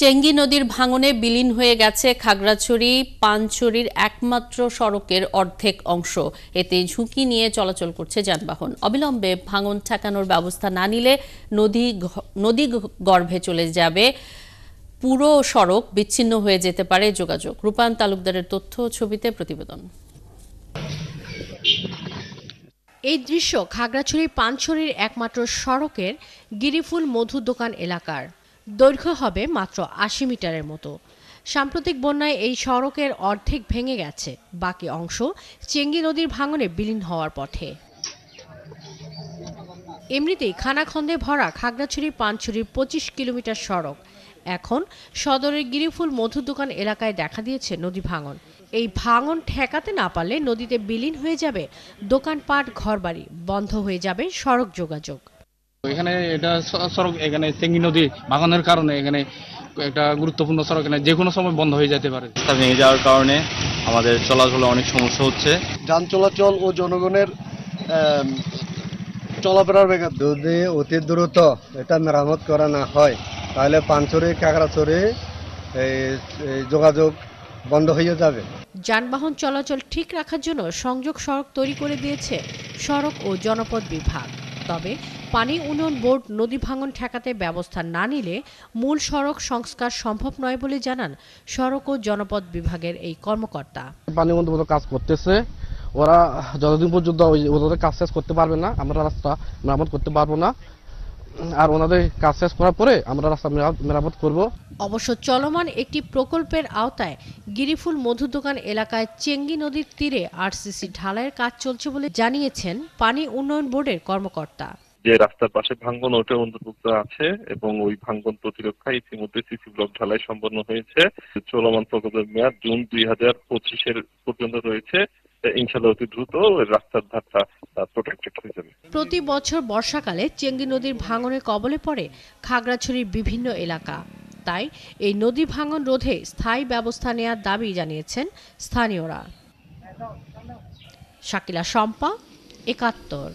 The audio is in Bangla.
চেঙ্গি নদীর ভাঙনে বিলীন হয়ে গেছে খাগড়াছড়ি পানছড়ির একমাত্র সড়কের অর্ধেক অংশ। এতে ঝুঁকি নিয়ে চলাচল করছে যানবাহন। অবিলম্বে ভাঙন ঠেকানোর ব্যবস্থা না নিলে নদী গর্ভে চলে যাবে পুরো সড়ক, বিচ্ছিন্ন হয়ে যেতে পারে যোগাযোগ। রূপায়ণ তালুকদারের তথ্য, ছবিতে প্রতিবেদন। এই দৃশ্য খাগড়াছড়ি পানছড়ির একমাত্র সড়কের গিরিফুল মধু দোকান এলাকার। দৈর্ঘ্য হবে মাত্র ৮০ মিটারের মতো। সাম্প্রতিক বন্যায় এই সড়কের অর্ধেক ভেঙে গেছে, বাকি অংশ চেঙ্গি নদীর ভাঙনে বিলীন হওয়ার পথে। এমনিতেই খানাখন্দে ভরা খাগড়াছড়ি পানছড়ির ২৫ কিলোমিটার সড়ক এখন সদরের গিরিফুল মধু দোকান এলাকায় দেখা দিয়েছে নদী ভাঙন। এই ভাঙন ঠেকাতে না পারলে নদীতে বিলীন হয়ে যাবে দোকানপাট, ঘরবাড়ি, বন্ধ হয়ে যাবে সড়ক যোগাযোগ। এখানে এটা সড়ক, এখানে চেঙ্গি নদী ভাঙনের কারণে এখানে একটা গুরুত্বপূর্ণ সড়ক, এখানে যে কোনো সময় বন্ধ হয়ে যেতে পারে। ভেঙে যাওয়ার কারণে আমাদের চলাচলে অনেক সমস্যা হচ্ছে। যান চলাচল ও জনগণের চলাফেরার ব্যাঘাত। যদি অতি দ্রুত এটা মেরামত করা না হয় তাহলে পানছড়ি খাগড়াছড়ি যোগাযোগ বন্ধ হয়ে যাবে। যানবাহন চলাচল ঠিক রাখার জন্য সংযোগ সড়ক তৈরি করে দিয়েছে সড়ক ও জনপথ বিভাগ। তবে পানি উন্নয়ন বোর্ড নদী ভাঙন ঠেকাতে ব্যবস্থা না নিলে মূল সড়ক সংস্কার সম্ভব নয় বলে জানান সড়ক ও জনপথ বিভাগের এই কর্মকর্তা। পানি উন্নয়ন কাজ করতেছে, ওরা যতদিন পর্যন্ত ওদের কাজ শেষ করতে পারবে না আমরা রাস্তা মেরামত করতে পারবো না, আর ওনাদের কাজ শেষ করার পরে আমরা রাস্তা মেরামত করব। অবশ্য চলমান একটি প্রকল্পের আওতায় গিরিফুল মধু দোকান এলাকায় চেঙ্গি নদীর তীরে আরসিসি ঢালাইয়ের কাজ চলছে বলে জানিয়েছেন পানি উন্নয়ন বোর্ডের কর্মকর্তা। যে রাস্তার পাশে ভাঙ্গন, ওটা অন্তর্ভুক্ত আছে এবং ওই ভাঙ্গন প্রতিরক্ষায় ইতিমধ্যে সিসি ব্লক ঢালাই সম্পন্ন হয়েছে। চলমান প্রকল্পের মেয়াদ জুন ২০২৫ পর্যন্ত রয়েছে। ইনশাআল্লাহ অতি দ্রুত রাস্তার ধারটা প্রোটেক্টেড হয়ে যাবে। প্রতি বছর বর্ষাকালে চেঙ্গি নদীর ভাঙনের কবলে পড়ে খাগড়াছড়ির বিভিন্ন এলাকা। তাই এই নদী ভাঙন রোধে স্থায়ী ব্যবস্থা নেওয়ার দাবি জানিয়েছেন স্থানীয়রা। শাকিলা শম্পা, ৭১।